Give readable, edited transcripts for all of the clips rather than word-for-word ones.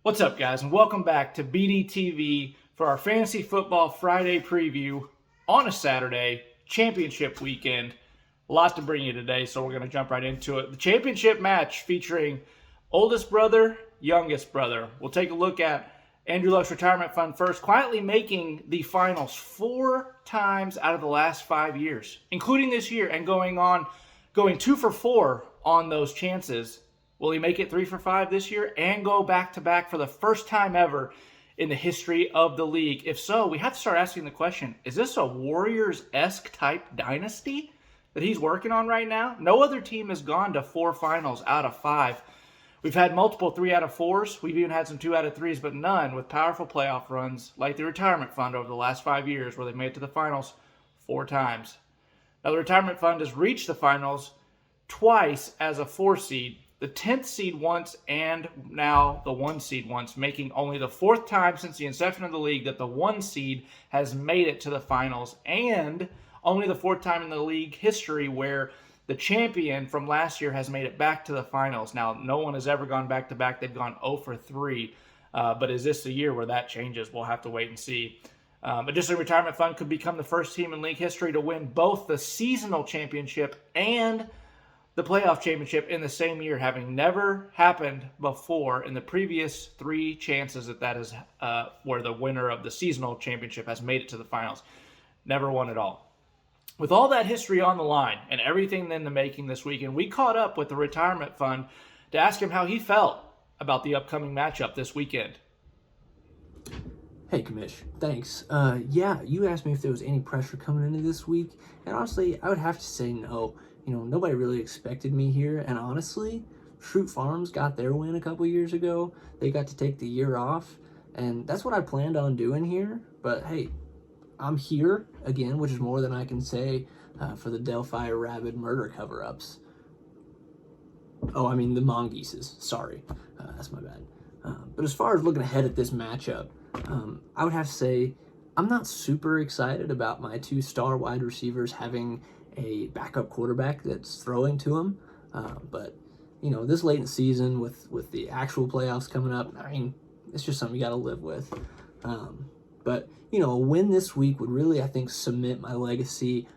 What's up, guys, and welcome back to BDTV for our Fantasy Football Friday preview on a Saturday, championship weekend. A lot to bring you today, so we're going to jump right into it. The championship match featuring oldest brother, youngest brother. We'll take a look at Andrew Luck's retirement fund first, quietly making the finals 4 times out of the last 5 years, including this year, and going 2 for 4 on those chances. Will he make it 3 for 5 this year and go back-to-back for the first time ever in the history of the league? If so, we have to start asking the question, is this a Warriors-esque type dynasty that he's working on right now? No other team has gone to 4 finals out of 5. We've had multiple 3 out of 4s. We've even had some 2 out of 3s, but none with powerful playoff runs like the retirement fund over the last 5 years, where they've made it to the finals 4 times. Now, the retirement fund has reached the finals twice as a 4 seed. The 10th seed once, and now the 1 seed once, making only the 4th time since the inception of the league that the 1 seed has made it to the finals, and only the 4th time in the league history where the champion from last year has made it back to the finals. Now, no one has ever gone back-to-back. They've gone 0 for 3. But is this the year where that changes? We'll have to wait and see. Additionally, Retirement Fund could become the first team in league history to win both the seasonal championship and the playoff championship in the same year, having never happened before in the previous 3 chances that is where the winner of the seasonal championship has made it to the finals. Never won at all. With all that history on the line and everything in the making this weekend, we caught up with the retirement fund to ask him how he felt about the upcoming matchup this weekend. Hey, Kamish. Thanks. Yeah, you asked me if there was any pressure coming into this week, and honestly, I would have to say no. Nobody really expected me here, and honestly, Schrute Farms got their win a couple years ago. They got to take the year off, and that's what I planned on doing here. But hey, I'm here again, which is more than I can say for the Delphi Rabid murder cover-ups. Oh, I mean the Mongooses. Sorry, that's my bad. But as far as looking ahead at this matchup, I would have to say I'm not super excited about my 2 star wide receivers having a backup quarterback that's throwing to him. But, this late in the season with the actual playoffs coming up, I mean, it's just something you got to live with. But, a win this week would really, I think, cement my legacy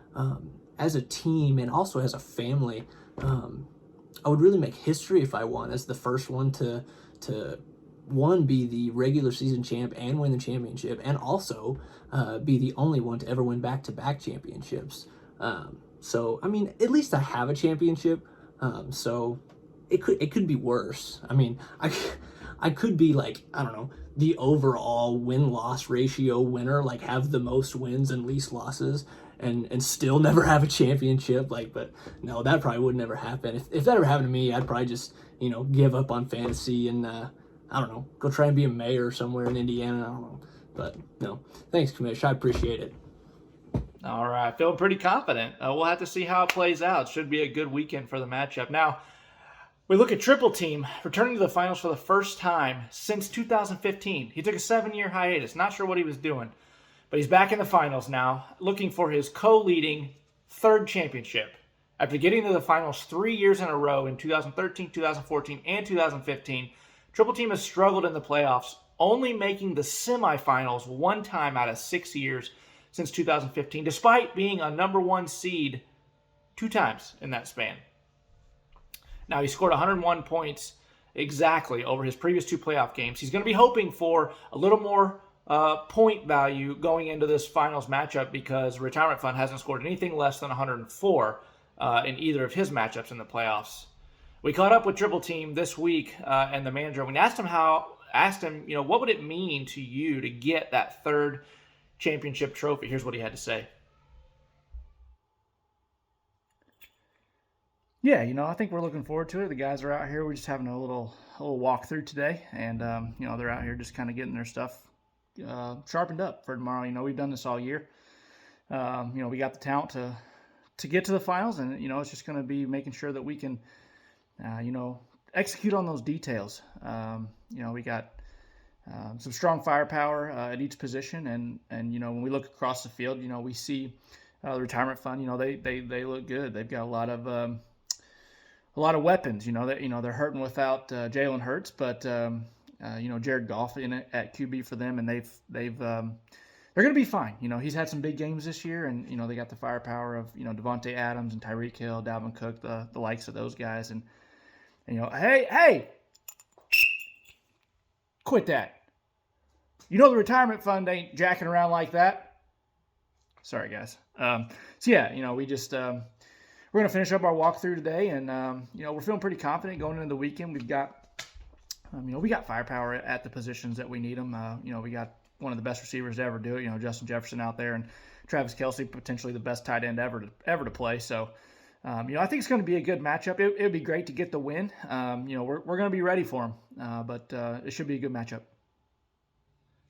as a team and also as a family. I would really make history if I won as the first one to one, be the regular season champ and win the championship, and also be the only one to ever win back-to-back championships. So, I mean, at least I have a championship, so it could be worse. I mean, I could be like, I don't know, the overall win-loss ratio winner, like have the most wins and least losses, and still never have a championship. But no, that probably would never happen. If that ever happened to me, I'd probably just, give up on fantasy and, I don't know, go try and be a mayor somewhere in Indiana. I don't know. But no, thanks, Kamish. I appreciate it. All right, feeling pretty confident. We'll have to see how it plays out. Should be a good weekend for the matchup. Now, we look at Triple Team returning to the finals for the first time since 2015. He took a 7-year hiatus. Not sure what he was doing, but he's back in the finals now, looking for his co-leading 3rd championship. After getting to the finals 3 years in a row in 2013, 2014, and 2015, Triple Team has struggled in the playoffs, only making the semifinals 1 time out of 6 years since 2015, despite being a number 1 seed 2 times in that span. Now, he scored 101 points exactly over his previous 2 playoff games. He's going to be hoping for a little more point value going into this finals matchup because Retirement Fund hasn't scored anything less than 104 in either of his matchups in the playoffs. We caught up with Triple Team this week and the manager. We asked him, what would it mean to you to get that 3rd championship trophy? Here's what he had to say. Yeah, I think we're looking forward to it. The guys are out here. We're just having a little walkthrough today, and they're out here just kind of getting their stuff sharpened up for tomorrow. We've done this all year. We got the talent to get to the finals, and it's just going to be making sure that we can execute on those details. We got some strong firepower at each position, and when we look across the field, we see the retirement fund. They look good. They've got a lot of weapons. They're hurting without Jalen Hurts, but Jared Goff in it at QB for them, and they're going to be fine. He's had some big games this year, and they got the firepower of Devontae Adams and Tyreek Hill, Dalvin Cook, the likes of those guys, and hey, quit that. The retirement fund ain't jacking around like that. Sorry, guys. We just we're going to finish up our walkthrough today, and we're feeling pretty confident going into the weekend. We've got we got firepower at the positions that we need them. We got one of the best receivers to ever do it. Justin Jefferson out there, and Travis Kelce, potentially the best tight end ever to play. So, I think it's going to be a good matchup. It would be great to get the win. We're going to be ready for them, but it should be a good matchup.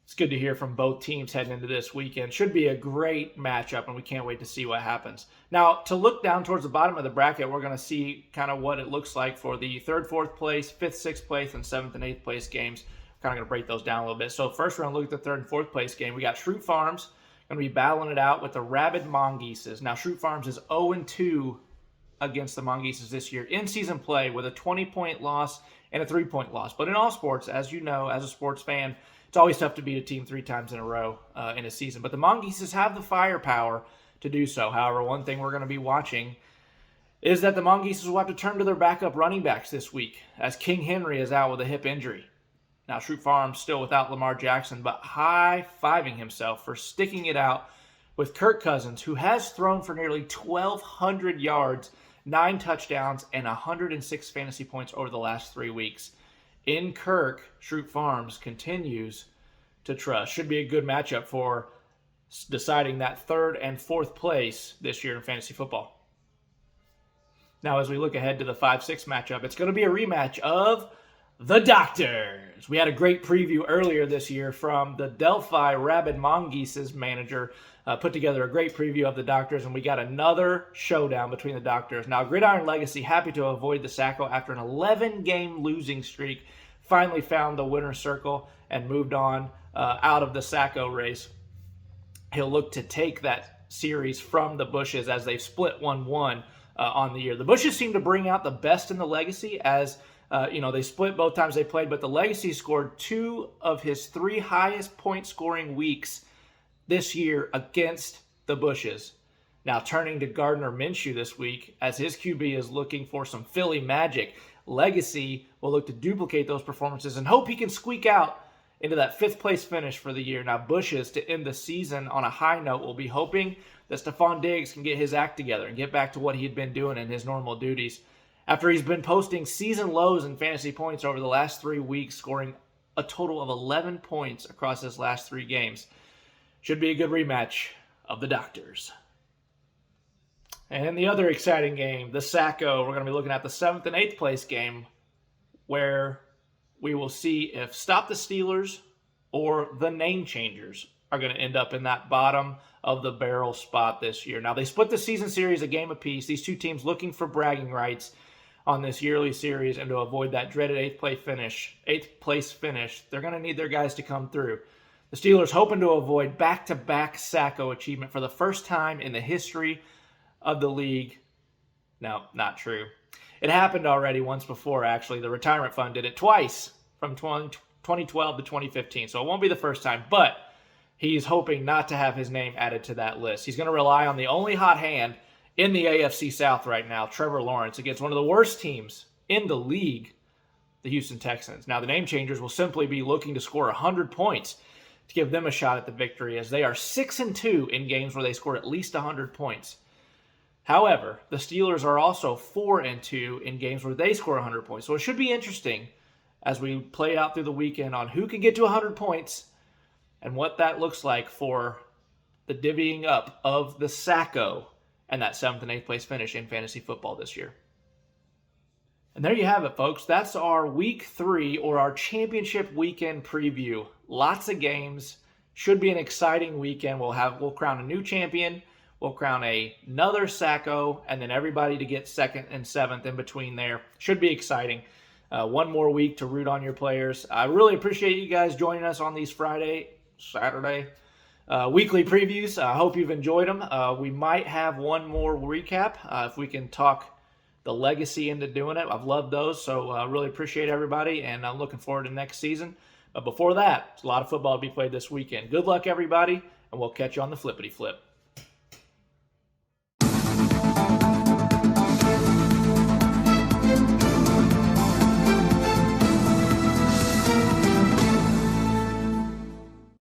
It's good to hear from both teams heading into this weekend. Should be a great matchup, and we can't wait to see what happens. Now, to look down towards the bottom of the bracket, we're going to see kind of what it looks like for the 3rd, 4th place, 5th, 6th place, and 7th and 8th place games. Kind of going to break those down a little bit. So first, we're going to look at the 3rd and 4th place game. We got Schrute Farms going to be battling it out with the Rabid Mongooses. Now, Schrute Farms is 0-2 against the Mongooses this year in season play with a 20-point loss and a 3-point loss. But in all sports, as you know, as a sports fan, it's always tough to beat a team 3 times in a row in a season. But the Mongooses have the firepower to do so. However, one thing we're going to be watching is that the Mongooses will have to turn to their backup running backs this week, as King Henry is out with a hip injury. Now, Schrute Farms still without Lamar Jackson, but high-fiving himself for sticking it out with Kirk Cousins, who has thrown for nearly 1,200 yards, 9 touchdowns, and 106 fantasy points over the last 3 weeks. In Kirk, Schrute Farms continues to trust. Should be a good matchup for deciding that 3rd and 4th place this year in fantasy football. Now, as we look ahead to the 5-6 matchup, it's going to be a rematch of the Doctors. We had a great preview earlier this year from the Delphi Rabid Mongooses manager. Put together a great preview of the Doctors, and we got another showdown between the Doctors. Now, Gridiron Legacy, happy to avoid the Sacco after an 11-game losing streak, finally found the winner's circle and moved on out of the Sacco race. He'll look to take that series from the Bushes as they've split 1-1 on the year. The Bushes seem to bring out the best in the Legacy as they split both times they played, but the Legacy scored 2 of his 3 highest point-scoring weeks this year against the Bushes. Now, turning to Gardner Minshew this week, as his QB is looking for some Philly magic. Legacy will look to duplicate those performances and hope he can squeak out into that 5th place finish for the year. Now, Bushes, to end the season on a high note, will be hoping that Stephon Diggs can get his act together and get back to what he had been doing in his normal duties. After he's been posting season lows in fantasy points over the last 3 weeks, scoring a total of 11 points across his last 3 games. Should be a good rematch of the Doctors. And the other exciting game, the Sacco, we're going to be looking at the 7th and 8th place game, where we will see if Stop the Steelers or the Name Changers are going to end up in that bottom of the barrel spot this year. Now, they split the season series a game apiece. These 2 teams looking for bragging rights on this yearly series, and to avoid that dreaded 8th place finish, they're going to need their guys to come through. The Steelers hoping to avoid back-to-back Sacco achievement for the first time in the history of the league. No, not true. It happened already once before, actually. The retirement fund did it twice from 2012 to 2015, so it won't be the first time, but he's hoping not to have his name added to that list. He's going to rely on the only hot hand in the AFC South right now, Trevor Lawrence, against one of the worst teams in the league, the Houston Texans. Now, the Name Changers will simply be looking to score 100 points to give them a shot at the victory, as they are 6-2 in games where they score at least 100 points. However, the Steelers are also 4-2 in games where they score 100 points. So it should be interesting as we play out through the weekend on who can get to 100 points and what that looks like for the divvying up of the Sacco and that 7th and 8th place finish in fantasy football this year. And there you have it, folks. That's our Week 3 or our championship weekend preview. Lots of games. Should be an exciting weekend. We'll crown a new champion. We'll crown another Sacco, and then everybody to get 2nd and 7th in between there. Should be exciting. One more week to root on your players. I really appreciate you guys joining us on these Saturday weekly previews. I hope you've enjoyed them. We might have one more recap if we can talk the legacy into doing it. I've loved those, so I really appreciate everybody, and I'm looking forward to next season. But before that, a lot of football to be played this weekend. Good luck, everybody, and we'll catch you on the flippity flip.